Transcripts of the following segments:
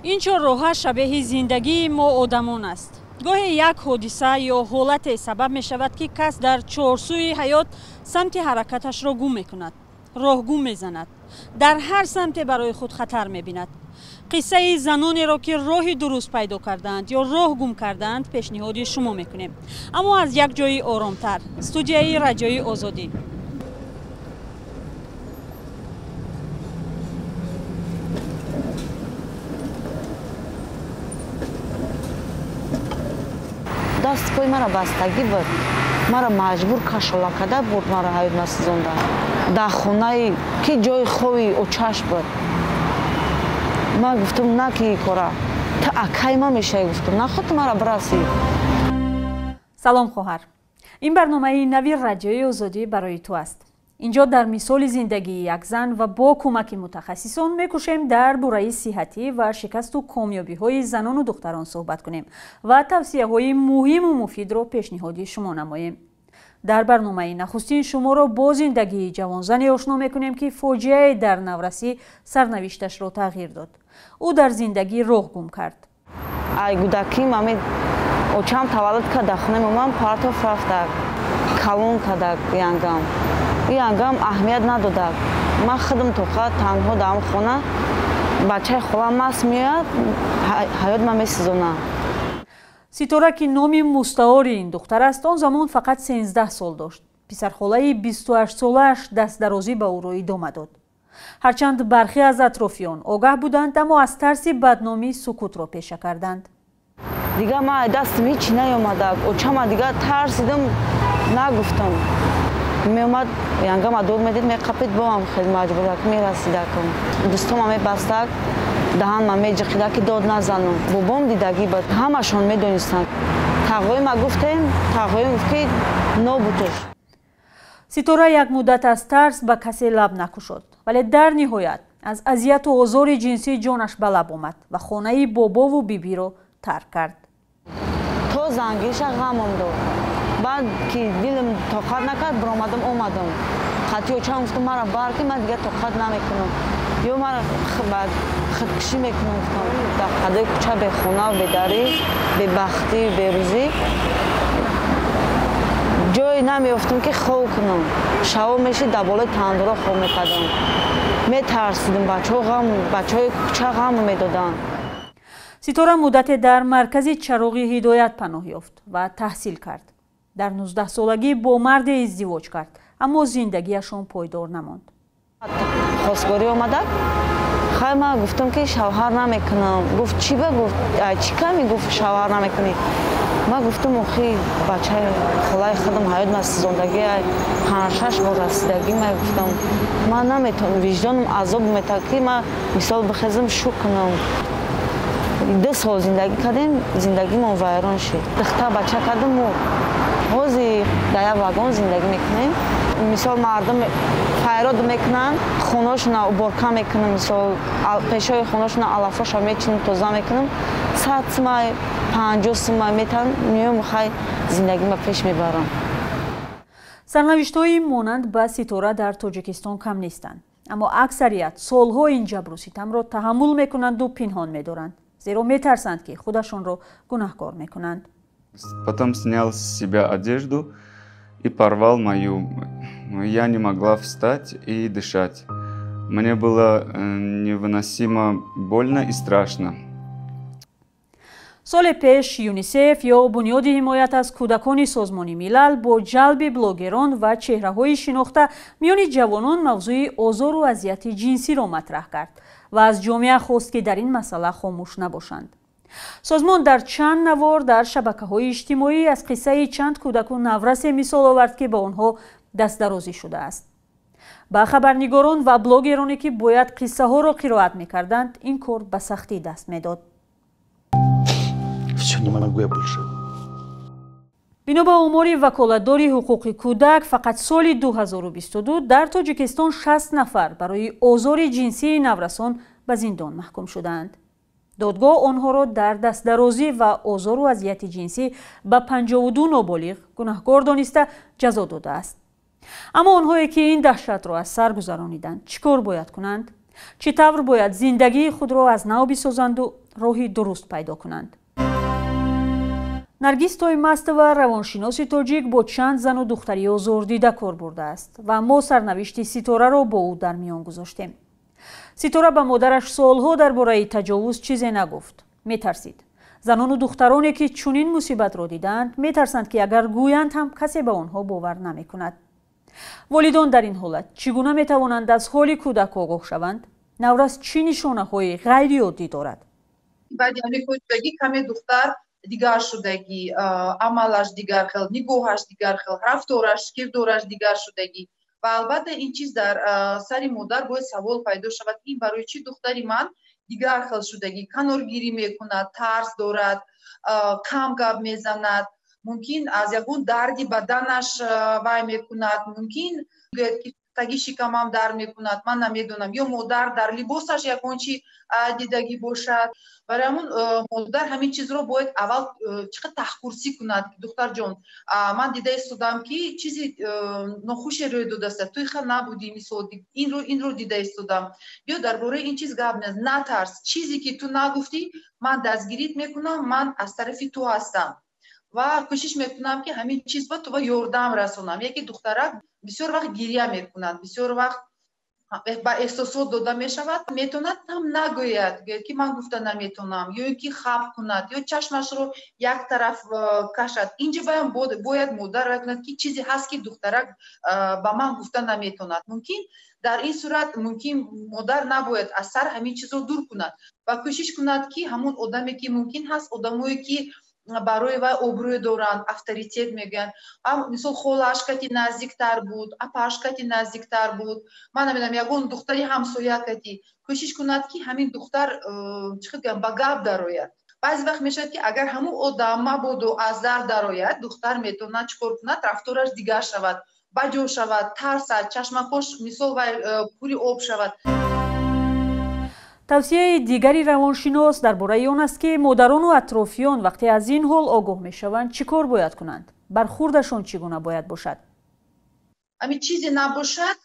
این چهارراه شبیه زندگی ما آدمان است. گاهی یک حادثه یا حالت سبب می شود که کس در چهارسوی حیات سمت حرکتش را گم می کند. راهگم می زند. در هر سمت برای خود خطر می بیند. قصه زنانی را که راه درست پیدا کردند یا راه گم کردند پیشنهاد شما می کنیم. اما از یک جای آرامتر. استودیوی رادیوی آزادی. دست پای مرا بستگی بود. مرا مجبور کشاله کرده بود مرا حیات مسیزونده. در خونه که جای خوبی و چشم بود. من گفتم نه که کارا تا اکی ما میشه گفتم نه خود مرا برسی. سلام خواهر. این برنامه نوی رادیوی آزادی برای تو است. اینجا در مثال زندگی یک زن و با کمک متخصصان میکوشیم در باره صحتی و شکست و کامیابی های زنان و دختران صحبت کنیم و توصیه های مهم و مفید را پیشنهاد شما نماییم. در برنامه نخستین شما را با زندگی جوانزنی آشنا میکنیم که فاجعه در نورسی سرنوشتش را تغییر داد. او در زندگی راه گم کرد. ای گودکی مامی اوچام تولد کرد خونه مامان پارتوف رفت کالون کرد یانگام. یانگام اهمیت نداد. من خودم تو خود تنها دام خونه بچه خودم ماست میاد حیات ما میسوزونه. ستاره که نام مستعار این دختر است آن زمان فقط 13 سال داشت. پسرخاله 28 سالش دست درازی به او را ادامه داد. هرچند برخی از اطرافیان آگاه بودند اما از ترس بدنامی سکوت را پیشه کردند. دیگه ما دستم هیچ نیامد. اوچام دیگه ترسیدم نگفتم. میومد یانگام دور میدید میقپید با هم خیلی مجبور که میرسیده کم. دوستم هم میبستک دهان ما میجخیده که داد نزنم. بابام دیدگی بود همشون میدونستند. تقوی ما گفتیم تقوی گفت که نابودش. ستاره یک مدت از ترس به کسی لب نکشود ولی در نهایت از اذیت و آزار جنسی جانش به لب آمد و خانه بابا و بیبی را ترک کرد. تو زنگیش غمم داد. بعد که دلم طاقت نکرد برآمدم اومدم. خاطی چند گفتم مرا بار که من دیگه طاقت نمیکنم. یا مرا بعد خودکشی میکنم در خدای کوچه به خونه و به دری به بختی به روزی جای نمیافتم که خواب کنم. شب میشه در بالای تندور خواب میکردم. میترسیدم بچه‌های کوچه غم میدادن. ستاره مدت در مرکز چراغ هدایت پناه یافت و تحصیل کرد. در 19 سالگی با مرد ازدواج کرد اما زندگیشان پایدار نماند. خواستگاری آمده خیلی من گفتم که شوهر نمیکنم. گفت چی بگفت چی کمی گفت شوهر نمیکنی. من گفتم اخی بچه خلای خودم حیات مسیزوندگی 5-6 بار رسیدگی من گفتم من نمیتونم وجدانم عذاب میده که من مثال بخیزم شو کنم. 2 سال زندگی کردیم زندگی ما ویران شد. دختر بچه کردم و روزی در یک واگن زندگی میکنیم. مثال مردم فیراد میکنن خونهاشون برکه میکنن مثال پیشای خونهاشون علافاش میچینن توزه میکنن 100 سمای 50 سمای میتن میام خیلی زندگی ما پیش میبرم. سرنوشت‌های مانند به ستاره در تاجیکستان کم نیستند اما اکثریت سالها این جبر و ستم را تحمل میکنند و پنهان میدارند زیرا میترسند که خودشان را گناهکار میکنند. Потом снял с себя одежду и порвал мою. Я не могла встать и дышать. Мне было невыносимо больно и страшно. سال پیش یونیسف یا بنیاد حمایت از کودکان سازمان ملل با جلب بلاگران و چهره‌های شناخته میان جوانان موضوع آزار و اذیت جنسی را مطرح کرد و از جامعه خواست که در این مسئله خاموش نباشند. سازمان در چند نوار در شبکه‌های اجتماعی از قصه چند کودک و نورس مثال آورد که به آنها دست درازی شده است. با خبرنگاران و بلاگرانی که باید قصه ها را قرائت می‌کردند این کار به سختی دست می‌داد. بنا به آمار وکالتدار حقوق کودک فقط سال 2022 در تاجیکستان 60 نفر برای آزار جنسی نورسان به زندان محکوم شدند. دادگاه آنها را در دستدرازی و آزار و اذیت جنسی به 52 نابالغ گناهکار دانسته جزا داده است. اما آنهایی که این دهشت را از سر گذرانیدند چیکار باید کنند؟ чӣ тавр бояд зиндагии худро аз нав бисозанду роҳи дуруст пайдо кунанд. наргиз тоймастова равоншиноси тоҷик бо чанд зану духтари озордида кор бурдааст ва мо сарнавишти ситораро бо ӯ дар миён гузоштем. ситора ба модараш солҳо дар бораи таҷовуз чизе нагуфт. метарсид. занону духтароне ки чунин мусибатро дидаанд метарсанд ки агар гӯянд ҳам касе ба онҳо бовар намекунад. волидон дар ин ҳолат чӣ гуна метавонанд аз ҳоли кӯдак огоҳ шаванд? наврас чӣ нишонаҳои ғайриоддӣ дорад? баъди ҳамин кӯдагӣ каме духтар дигар шудагӣ, амалаш дигар хел, нигоҳаш дигар хел, рафтораш, кирдораш дигар шудагӣ ва албатта ин чиз дар сари модар бояд савол пайдо шавад ин барои чӣ духтари ман дигар хел шудагӣ, каноргирӣ мекунад, тарс дорад, кам гап мезанад, мумкин аз ягон дарди баданаш вай мекунад, мумкин гӯяд ки таги шикамам дард мекунад, ман намедонам, ё модар дар либосаш ягон чӣ дидагӣ бошад. барои ҳамон модар ҳамин чизро бояд аввал чиқад таҳкурсӣ кунад. духтарҷон, ман дида истодам ки чизи нохуше рӯй додааст, туи хел набудӣ, мисол инро дида истодам, биё дар бораи ин чиз гап мезан, натарс, чизе ки ту нагуфтӣ ман дастгирит мекунам, ман аз тарафи ту ҳастам ва кӯшиш мекунам ки ҳамин чиз ба ту ёрдам расонам. яке духтарак бисёр вақт гирья мекунад, бисёр вақт ба эҳсосот дода мешавад, метонад ҳам нагӯяд, гӯяд ки ман гуфта наметонам, ё ки хаб кунад, ё чашмашро як тараф кашад. инҷа бояд модар вай кунад ки чизе ҳаст ки духтарак ба ман гуфта наметонад. мумкин дар ин сурат мумкин модар набояд аз сар ҳамин чизро дур кунад ва кӯшиш кунад ки ҳамон одаме ки мумкин ҳаст одамое ки барои вай обрӯй доранд, авторитет мегӯянд, мисол холааш кати наздиктар буд, апааш кати наздиктар буд, ман намедонам ягон духтари ҳамсоя кати, кӯшиш кунад ки ҳамин духтар чӣ гӯям ба гап дарояд. баъзе вақт мешавад ки агар ҳамон одам мабодо аз дар дарояд, духтар метавонад чӣ кор кунад, рафтораш дигар шавад, баҷо шавад, тарсад, чашмакош мисол вай пури об шавад. тавсияи дигари равоншинос дар бораи он аст ки модарону атрофиён вақте аз ин ҳол огоҳ мешаванд чӣ кор бояд кунанд? бархурдашон чӣ гуна бояд бошад? ҳамин чизе набошад,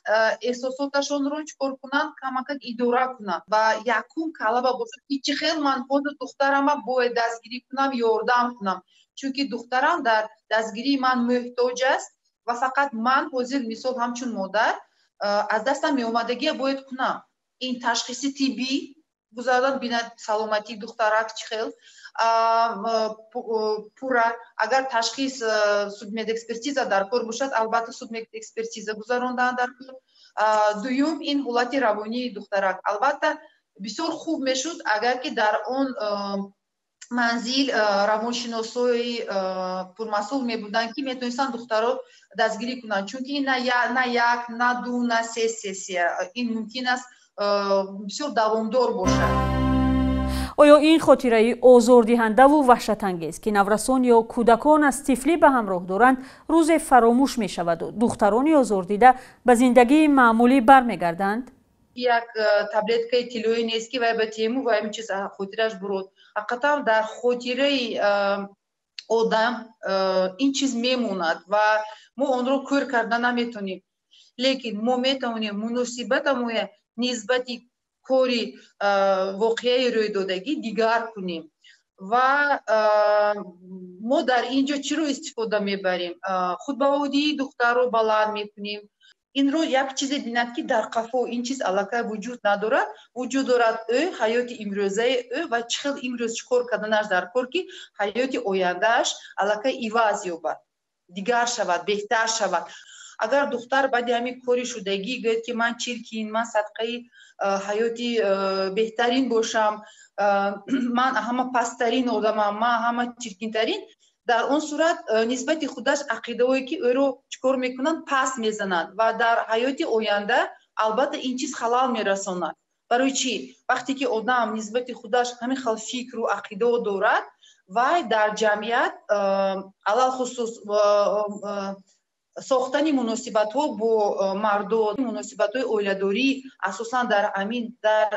эҳсосоташонро чӣ кор кунанд, камакак идора кунанд ва якум калаба бошад ки чӣ хел ман ҳозир духтарама бояд дастгирӣ кунам, ёрдам кунам, чунки духтарам дар дастгирии ман муҳтоҷ аст ва фақат ман ҳозир мисол ҳамчун модар аз дастам меомадагия бояд кунам. ин ташхиси тиббӣ гузародан бинад саломатии духтарак чӣ хел пура, агар ташхис судмедэкспертиза дар кор бошад, албатта судмедэкспертиза гузаронданд дар кор. дуюм ин ҳолати равонии духтарак. албатта бисёр хуб мешуд агар ки дар он манзил равоншиносои пурмасъул мебуданд ки метавонистанд духтаро дастгирӣ кунанд, чунки на як, на ду, на се сессия ин мумкин аст бисёр давомдор бошад. оё ин хотираи озордиҳандаву ваҳшатангез ки наврасон ё кӯдакон аз тифлӣ ба ҳамроҳ доранд рӯзе фаромӯш мешаваду духтарони озордида ба зиндагии маъмулӣ бармегарданд? як таблеткаи тиллои нест ки вай ба тему ва ҳамин чиз хотираш бурод. ҳақиқатан дар хотираи одам ин чиз мемонад ва мо онро кӯр карда наметонем, лекин мо метавонем муносибатамоя нисбати кори воқеаи рӯйдодагӣ дигар кунем ва мо дар ин ҷо чиро истифода мебарем? худбаводии духтарро баланд мекунем. инро як чизе бинад ки дар қафо ин чиз аллакай вуҷуд надорад, вуҷуд дорад ӯ ҳаёти имрӯзаи ӯ ва чӣ хел имрӯз чӣ кор карданаш дар кор ки ҳаёти ояндааш аллакай иваз ёбад, дигар шавад, беҳтар шавад. агар духтар баъди ҳамин кори шудагӣ гӯяд ки ман чиркин, ман садқаи ҳаёти беҳтарин бошам, ман ҳама пасттарин одамам, ман ҳама чиркинтарин, дар он сурат нисбати худаш ақидаҳое ки ӯро чӣ кор мекунанд, паст мезананд ва дар ҳаёти оянда албатта ин чиз халал мерасонад. барои чӣ? вақте ки одам нисбати худаш ҳамин хел фикру ақидаҳо дорад, вай дар ҷамъият алалхусус сохтани муносибатҳо бо мардон, муносибатҳои оиладорӣ асосан дар ҳамин дар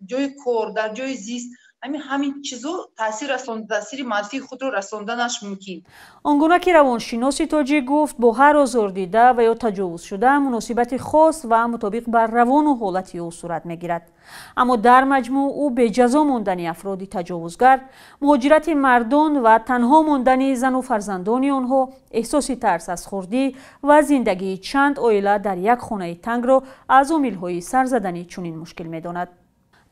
ҷои кор, дар ҷои зист ҳамин чизо таъсири манфии худро расонданаш мумкин. Он гуна ки равоншиноси тоҷик гуфт бо ҳар озордида ва ё таҷовузшуда муносибати хос ва мутобиқ ба равону ҳолати ӯ сурат мегирад. аммо дар маҷмӯъ ӯ беҷазо мондани афроди таҷовузгар, муҳоҷирати мардон ва танҳо мондани зану фарзандони онҳо, эҳсоси тарс аз хурдӣ ва зиндагии чанд оила дар як хонаи тангро аз омилҳои сарзадани чунин мушкил медонад.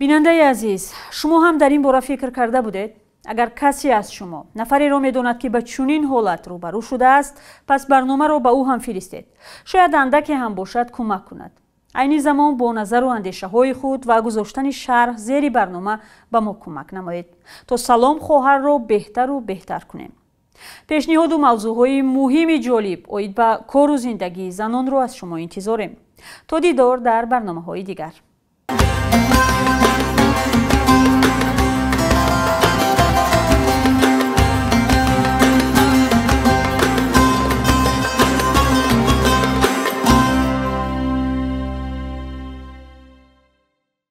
бинандаи азиз, шумо ҳам дар ин бора фикр карда будед? агар касе аз шумо нафареро медонад ки ба чунин ҳолат рӯбарӯ шудааст, пас барномаро ба ӯ ҳам фиристед. шояд андаке ҳам бошад кӯмак кунад. айни замон бо назару андешаҳои худ ва гузоштани шарҳ зери барнома ба мо кӯмак намоед, то салом хоҳарро беҳтару беҳтар кунем. пешниҳоду мавзӯъҳои муҳими ҷолиб оид ба кору зиндагии занонро аз шумо интизорем. то дидор дар барномаҳои дигар.